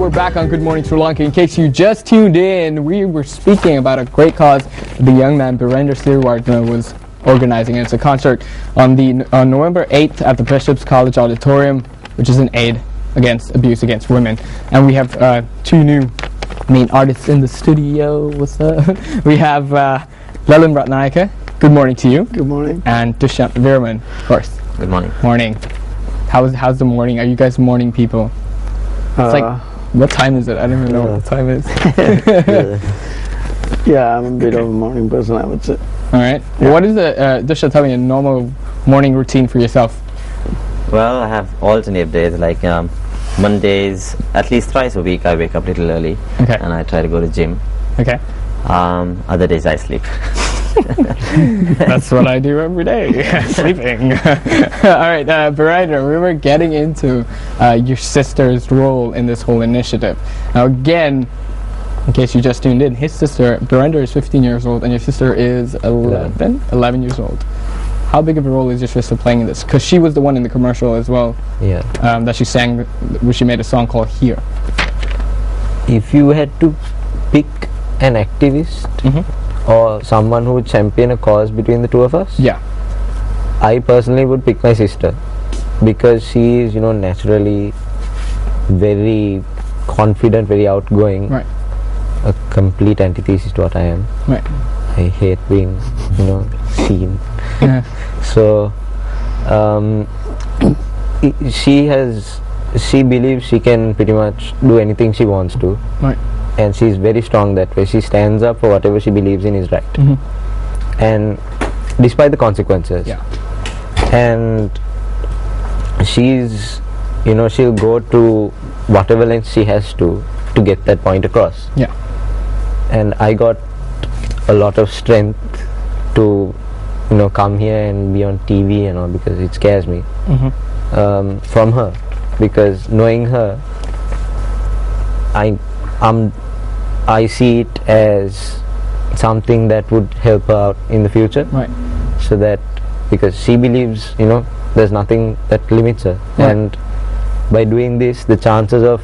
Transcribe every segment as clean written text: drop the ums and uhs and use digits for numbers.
we're back on Good Morning Sri Lanka. In case you just tuned in, we were speaking about a great cause the young man Birender Sirwardena was organizing. It's a concert on November 8th at the Bishop's College Auditorium, which is an aid against abuse against women. And we have two new main artists in the studio. What's up? We have Lalan Ratnayaka. Good morning to you. Good morning. And Dushyant Veerman, of course. Good morning. Morning. How's the morning? Are you guys morning people? It's like, what time is it? I don't even know what the time is. Yeah, I'm a bit of a morning person, I would say. All right. Yeah. What is Dusha, tell me a normal morning routine for yourself? Well, I have alternate days, like Mondays, at least thrice a week I wake up a little early. Okay. And I try to go to gym. Okay. Other days I sleep. That's what I do every day, sleeping. All right, Birender, we were getting into your sister's role in this whole initiative. Now again, in case you just tuned in, his sister, Birender, is 15 years old and your sister is 11 years old. How big of a role is your sister playing in this? Because she was the one in the commercial as well. Yeah. That she sang, where she made a song called Here. If you had to pick an activist or someone who would champion a cause between the two of us, yeah, I personally would pick my sister, because she is, naturally very confident, very outgoing. Right. A complete antithesis to what I am. Right. I hate being, seen. Yeah. So, she believes she can pretty much do anything she wants to. Right. And she's very strong that way. She stands up for whatever she believes in is right. And despite the consequences. Yeah. And she's, she'll go to whatever length she has to get that point across. Yeah. And I got a lot of strength to, come here and be on TV and all, because it scares me from her. Because knowing her, I see it as something that would help her out in the future. Right. So that, because she believes, there's nothing that limits her. Right. And by doing this, the chances of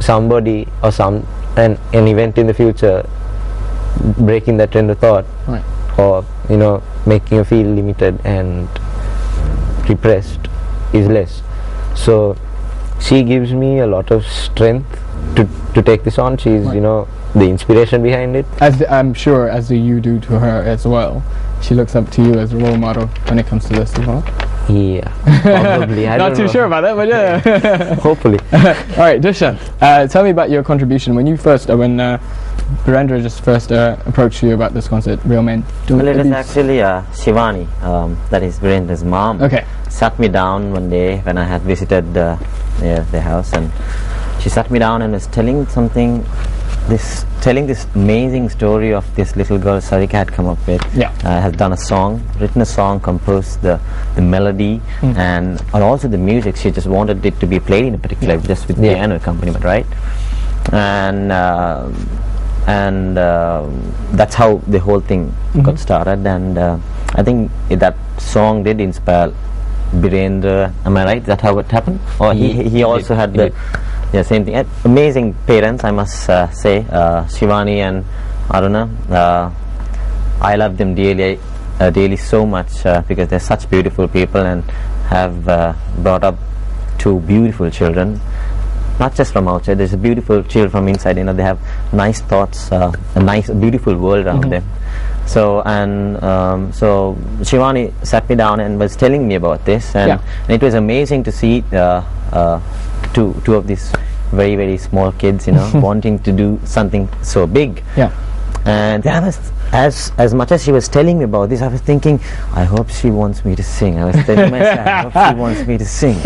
somebody or an event in the future breaking that train of thought, right, or making you feel limited and repressed is less. So she gives me a lot of strength to take this on. She's right, the inspiration behind it, I'm sure, as do you do to her as well. She looks up to you as a role model when it comes to this as well. Yeah, probably. I Not don't too know. sure about that, but yeah. Hopefully. All right, Dushyant, tell me about your contribution when you first, when Birender just first approached you about this concert, Real Men Don't Well, it was Abuse. actually Shivani, that is Virendra's mom, sat me down one day when I had visited their house, and she sat me down and was telling this amazing story of this little girl Sarika had come up with. Yeah. Has done a song, written a song, composed the melody and also the music. She just wanted it to be played in a particular, just with piano accompaniment, right? And that's how the whole thing got started. And I think that song did inspire Birendra. Am I right? That's how it happened? Or he also had the same thing. Amazing parents, I must say, Shivani and Aruna. I love them dearly so much because they're such beautiful people and have brought up two beautiful children. Not just from outside, there's a beautiful children from inside. They have nice thoughts, a beautiful world around them. So so Shivani sat me down and was telling me about this, and it was amazing to see two of these very, very small kids, wanting to do something so big. Yeah. And I was, as much as she was telling me about this, I was thinking, I hope she wants me to sing. I was telling myself, I hope she wants me to sing.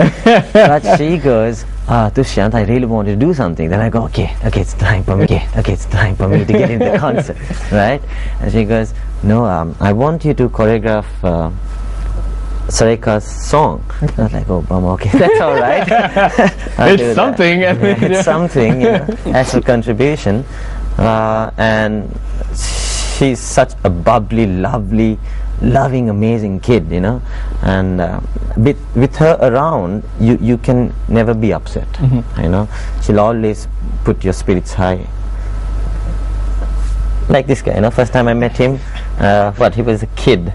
But she goes, Dushyant, I really want to do something. Then I go, okay, it's time for me. Okay, it's time for me to get into the concert, right? And she goes, no, I want you to choreograph Sarika's song. I was like, oh, okay, that's all right. It's something. It's something, as a contribution. And she's such a bubbly, lovely, loving, amazing kid, you know, and with her around, you can never be upset. You know, she'll always put your spirits high. Like this guy, you know, first time I met him, he was a kid.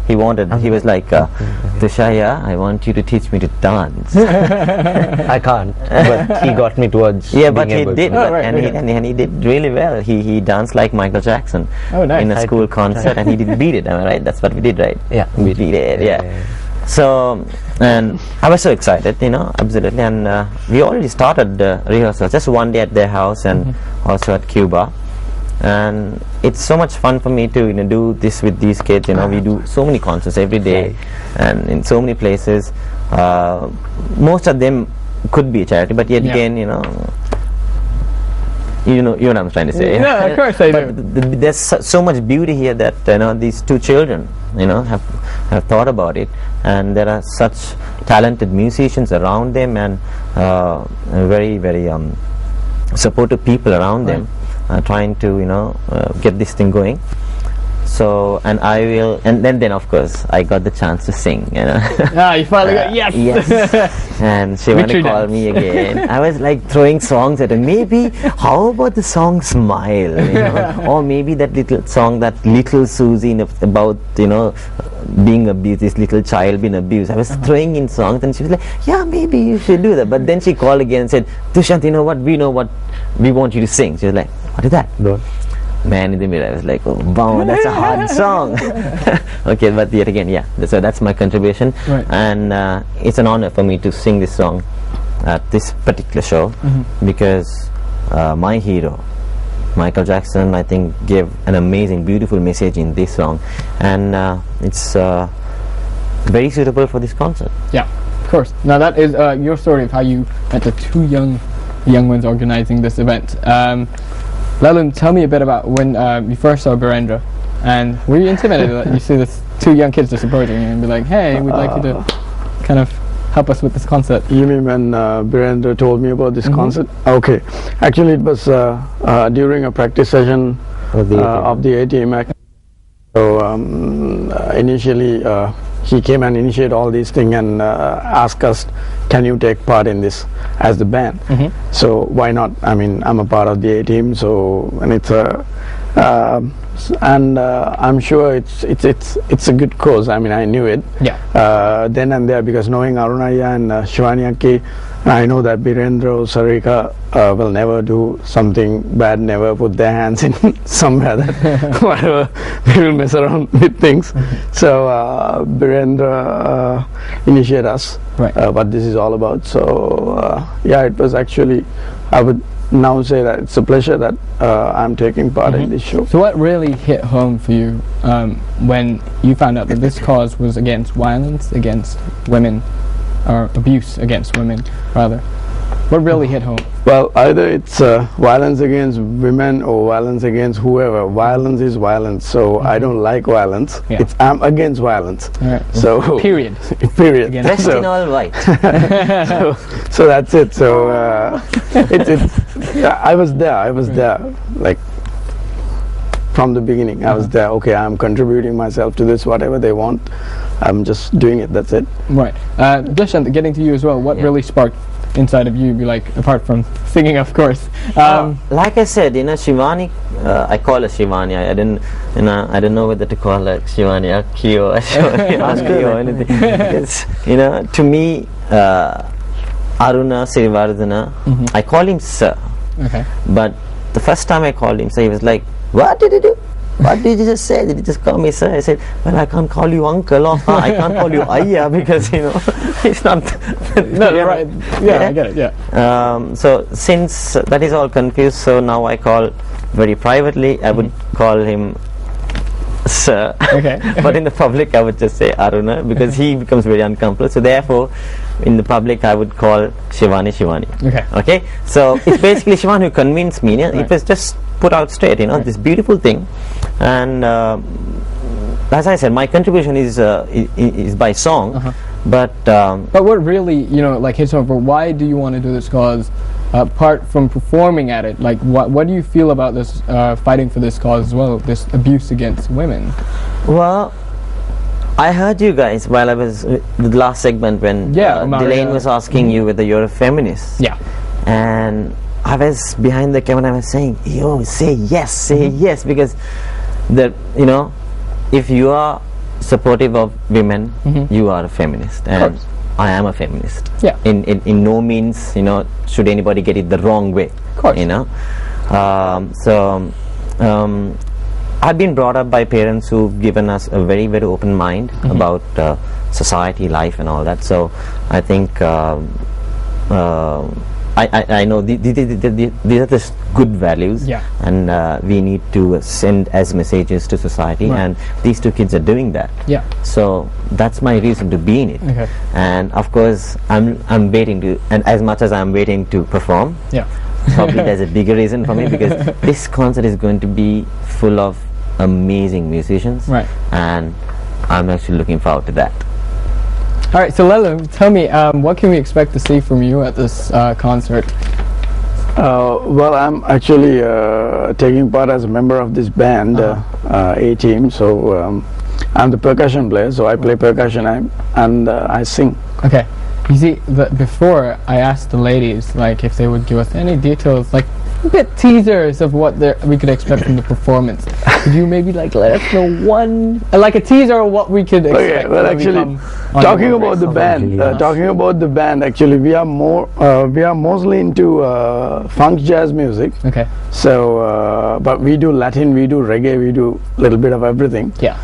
He was like, Tushaya, I want you to teach me to dance. I can't, but he got me towards. Yeah, but being he able did, to. and he did really well. He danced like Michael Jackson nice. in a school concert, and he did beat it. Am I right? That's what we did, right? Yeah, we beat it. Yeah. So, and I was so excited, you know, absolutely. And we already started rehearsals just one day at their house and also at Cuba. And it's so much fun for me to, you know, do this with these kids. You know, we do so many concerts every day, and in so many places. Most of them could be charity, but yet again, you know what I'm trying to say. Yeah, of course I do. But there's so much beauty here that, you know, these two children, you know, have thought about it, and there are such talented musicians around them, and very, very supportive people around them. Trying to, you know, get this thing going. So, and then of course I got the chance to sing, you know. You finally got, yes. And Shivani called me again. I was like throwing songs at her. Maybe how about the song Smile, you know, or maybe that little song, that Little Susie, about, you know, being abused, this little child being abused. I was throwing in songs, and she was like, yeah, maybe you should do that. But then she called again and said, Tushant, you know what, we know what we want you to sing. She was like, what is that? Man in the Mirror. I was like, oh wow, that's a hard song. Okay, but yet again, yeah, so that's my contribution. And it's an honor for me to sing this song at this particular show, because my hero Michael Jackson, I think, gave an amazing, beautiful message in this song, and it's very suitable for this concert. Yeah, of course. Now that is your story of how you met the two young ones organizing this event. Leland, tell me a bit about when you first saw Birendra, and were you intimidated that you see this two young kids just approaching you and be like, hey, we'd like you to kind of help us with this concert? You mean when Birendra told me about this concert? Okay, actually it was during a practice session of the ATM. So initially he came and initiated all these things and asked us, can you take part in this as the band? So why not? I mean, I'm a part of the A team, so, and it's a and I'm sure it's a good cause. I mean, I knew it then and there, because knowing Arunaya and Shivani Akki, I know that Birendra or Sarika will never do something bad, never put their hands in somewhere that whatever, they will mess around with things. So Birendra initiated us, what this is all about. So yeah, it was actually, I would now say that it's a pleasure that I'm taking part in this show. So what really hit home for you when you found out that this cause was against violence against women, or abuse against women, rather? What really hit home? Well, either it's violence against women or violence against whoever. Violence is violence, so I don't like violence. I'm against violence. So period. Period. Dressed in all white. So that's it. So I was there, like from the beginning. I was there. Okay, I'm contributing myself to this. Whatever they want, I'm just doing it. That's it. Right. Dushyant, getting to you as well. What really sparked inside of you, like, apart from singing, of course? Like I said, you know, Shivani, I call her Shivani. I don't know whether to call her Shivani Akki or Shivani or anything. Because, you know, to me, Aruna Srivardhana, I call him Sir. Okay. But the first time I called him Sir, he was like, what did you do? What did you just say? Did you just call me Sir? I said, well, I can't call you uncle, or I can't call you Ayya, because, you know, it's not. No, right. Yeah, I get it. Yeah. So since that is all confused, so now I call very privately, I would call him Sir. Okay. But in the public, I would just say Aruna, because he becomes very uncomfortable. So therefore, in the public, I would call Shivani. Okay. Okay. So it's basically Shivani who convinced me. It was just put out straight, you know, this beautiful thing. And as I said, my contribution is by song. But what really, you know, like, hits over, why do you want to do this cause? Apart from performing at it, like, what do you feel about this fighting for this cause as well, this abuse against women? Well, I heard you guys while I was the last segment when Delane was asking you whether you're a feminist. Yeah. And I was behind the camera. I was saying, "Yo, say yes," because if you are supportive of women, you are a feminist, and I am a feminist. Yeah. In no means, should anybody get it the wrong way. Of course. I've been brought up by parents who've given us a very, very open mind about society, life, and all that. So I think I know these are the good values, and we need to send as messages to society, and these two kids are doing that. Yeah. So that's my reason to be in it. Okay. And of course, I'm waiting to, and as much as I'm waiting to perform, probably there's a bigger reason for me, because this concert is going to be full of amazing musicians, and I'm actually looking forward to that. All right, so Lelu, tell me, what can we expect to see from you at this concert? Well, I'm actually taking part as a member of this band, A-Team. So I'm the percussion player, so I play percussion and I sing. Okay. You see, before I asked the ladies, like, if they would give us any details, like a bit teasers of what we could expect from the performance. Could you maybe let us know one, like a teaser of what we could expect? Okay, well, actually, talking about the band, actually, we are mostly into funk jazz music. Okay. So, but we do Latin, we do reggae, we do a little bit of everything. Yeah.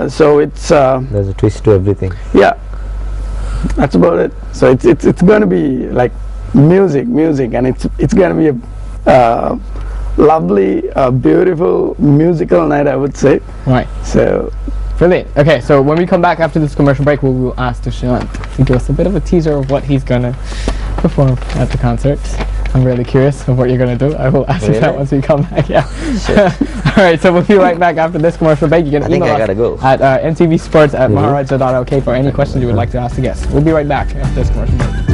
So it's there's a twist to everything. Yeah. That's about it. So it's going to be like music, and it's going to be a lovely, beautiful musical night, I would say. Right. So brilliant. Okay, so when we come back after this commercial break, we will ask Dushyant to give us a bit of a teaser of what he's gonna perform at the concert. I'm really curious of what you're gonna do. I will ask you that once we come back. Yeah. Sure. All right, so we'll be right back after this commercial break. You can email us at ntvsports@maharaja.lk for any questions you would like to ask the guests. We'll be right back after this commercial break.